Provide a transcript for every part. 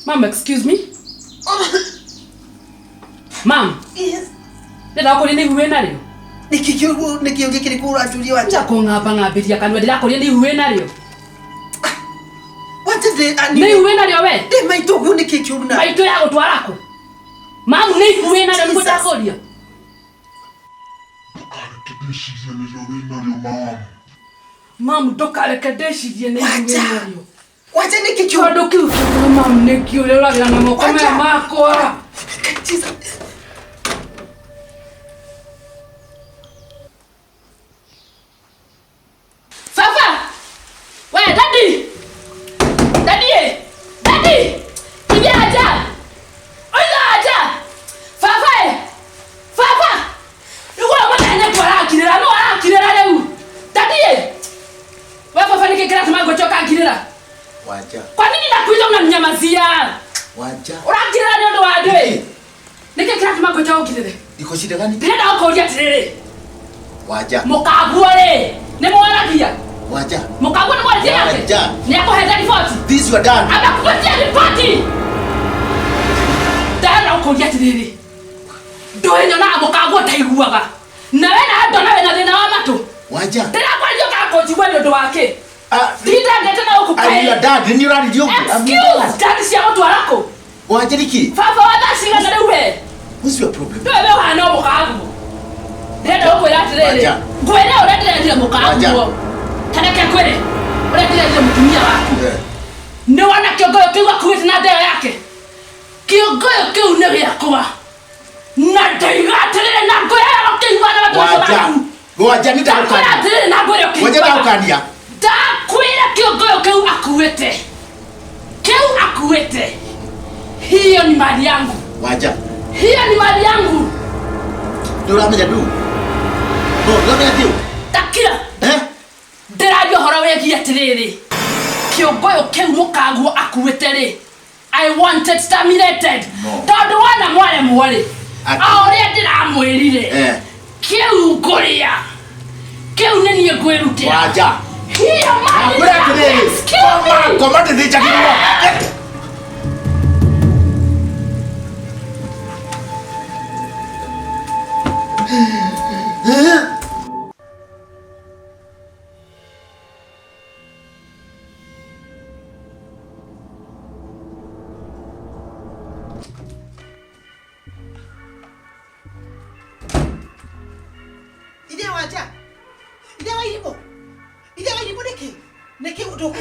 Mom, excuse me? Mom. Yes. Ndenda ko ni huwe naryo. Nikio gikiri kura tuli wacha. Ndako ngaba biria kanwa ndira ko ni huwe naryo. What is it? Ni huwe naryo we. Ndi maito gu nikio na. Maito ya gutwarako. Mom, ni huwe naryo ni gutakoria. Mom, dokareke ndecirie ni huwe naryo. Wacha nikio ndo kiu mom nikio leo la na moko makwa. Fafa! We, daddy! Daddy! Bibi aja! Oya aja! Fafa! Nuko mwana kwa akirira, no akirira leo. Daddy! Wewe Fafa nikikira tumago choka akirira. Wacha. Kwa nini nakuita unaninyamazia? Wacha. Urakirira ni ndo wade. Nikikira tumago choka akirira. Iko shida gani? Ndenda uko ulia tirire. Wacha. Mukaguore. Ni mwaragia. Wacha. Mukaguore ni mwaragia yake. Wacha. Ni yako heza ripoti. This you are done. Anakupatia ripoti. Ndenda uko ulia tirire. Ndoe nyona mukaguo taiguaga. Na wewe na ndo na wewe na thina wa matu. Wacha. Ndenda kwa ndio kako jigwe ndo wake. Tita ngeta na huko kai. Are you dad? Ni radi joke. Excuse, dad si watu warako. Wacha niki. Fafa wadashira na lewe. What's your problem? Wewe hana mukaguo. Ndenda huko ila tirire. Ngwele unaendelea mukaguo. Kana kia kwele. Unaendelea mtumia wako. Ni wana kiongoyo kiwa kuwezi na deo yake. Kiongoyo kiu nero yakwa. Na deiga tirire na goya kiwa na watu wako. Wacha nitakukania. Wacha tirire na goya kiwa. Wacha nitakukania. Takwira kiongoyo kiu akuwete. Kiu akuwete. Hiyo ni mali yangu. Wacha. Hiyo ni mali yangu. Ndio unameja tu. Unameja tu. Takira. Ndiradio horo wegie atiriri. Kiongoyo kiu mukaguo akuwete ri. I want it terminated. Tondu wana mwale mwale. Aoria ndiramwirire. Kiu nguria. Kiu nini ngwirutira. Wacha. Hiyo mali. Koma ndicha kidogo. Neki udogo.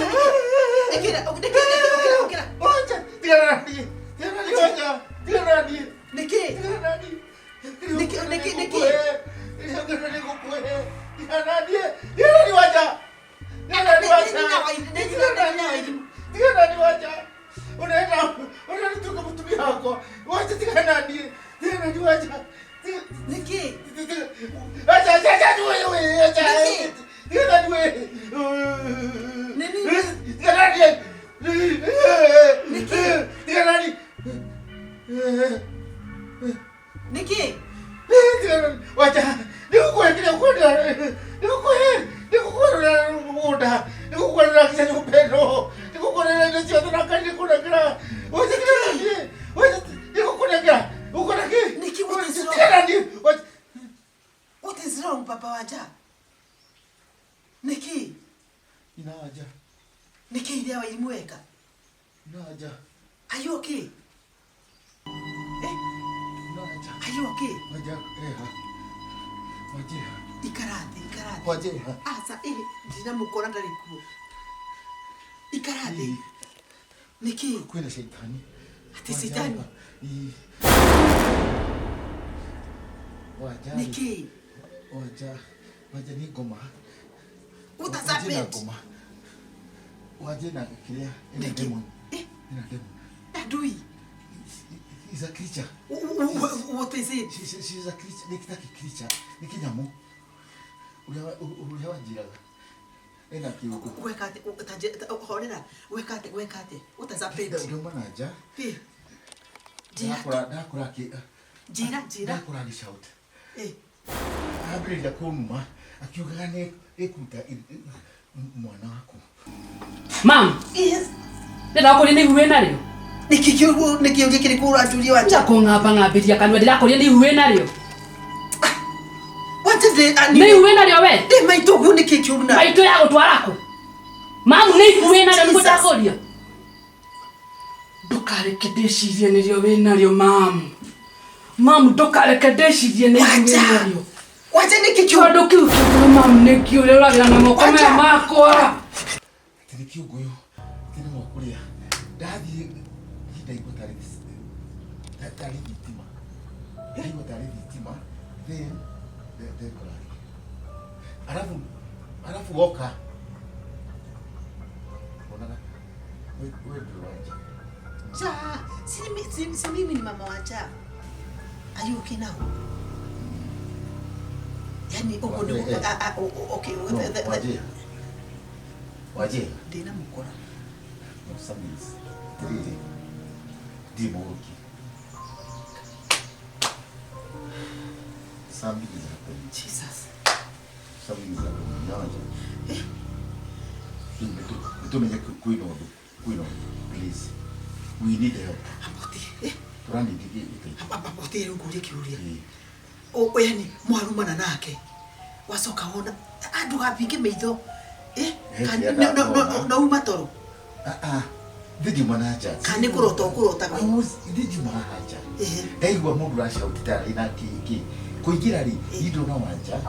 What is wrong, Papa Waja? Niki. Inaja. Niki ile walimweka. Inaja. Are you okay? Inaja. Are you okay? Waja. Waja. Ikarate. Waja. Asa jina mukora ndari ku. Ikarate. Niki. Kwenda shetani. Ati shetani. Waja. Niki. Waja ni goma. Utazapet. Waja na kilia. Ina demon. Ina demon. Adui. Is a creature. What is it? She's a creature. Nikitaki creature. Nikinyamu. Uliwa jiraga. Ina kiuko. Wekate. Horera. Wekate. Utazapet. Ndio maana aja. Nakura ki. Jira. Nakura ni shout. Abirira kuma akiuga ne ekuta mwana wako. Mom. Yes. Ndenda ko ni huwe naryo. Nikio gikiri kura tulia wacha. Ngapa ngabiria kanwa ndirakoria ni huwe naryo. Wacha de ani. Ni huwe naryo we. De maito gu nikio na. Maito ya gutwarako. Mamu ni huwe naryo ni gutakoria. Ndukareke ndecirie niryo we naryo mamu. Mamu ndukareke ndecirie niryo we naryo. Wacha nikio ndo kiu mamu nikio rero agira na moko me makwa. Nikio goyo. Tena mwakulia. Dadi iko tari vitima. Iko tari vitima. Then kolari. Alafu woka. Unaona? Wewe ndio wacha. Si mimi ni mama wacha. Are you okay now? Yani uko ndio okay. Waje. Dina mukora. Musamisi. Tiri. Diboki. Sambiza. Jesus. Sambiza. Nyaja. Tumenye kuino. Please. We need help. Apote. Turani digi ite. Apote ngure kiuria. O yani mwarumana nake. Wasoka ona andu hapinge meitho. No umatoro. Didi manaja. Kani kurota we. Didi manaja. Ndaigwa mundu acia utitari na kiki. Kuingira ri indo na wanja.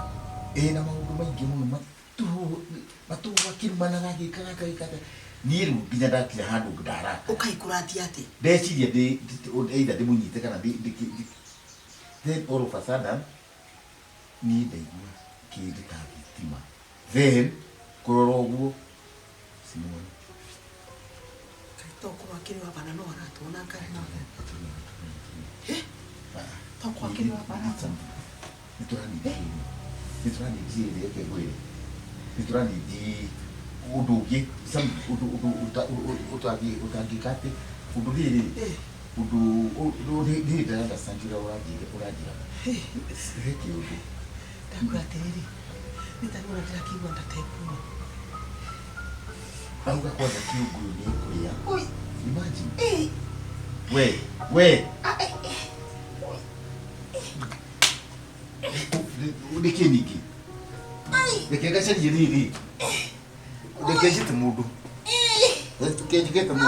Na maundu maingi muno matu wakirumana gagikaga. Niru nginya ndakinya handu ndara. Ukaikuratia ati. Ndeciria either ndimunyite kana then all of a sudden ni ndaigua kindu ta thitima. Then kurora uguo simuona toko wakiri wa bana no aratuona ngari na toko wakiri wa bana niturani jiri yake gwire niturani di udugi sam utagikate udugiri udu di da sanjira urajira heki udu takuratiri nitaona trakigwa ndatepu. Auga kwanza kiugu ni kulia. Oi, imagine. We. Udike niki. Deke gashari yiri. Udike jite mudu. Deke jite mudu.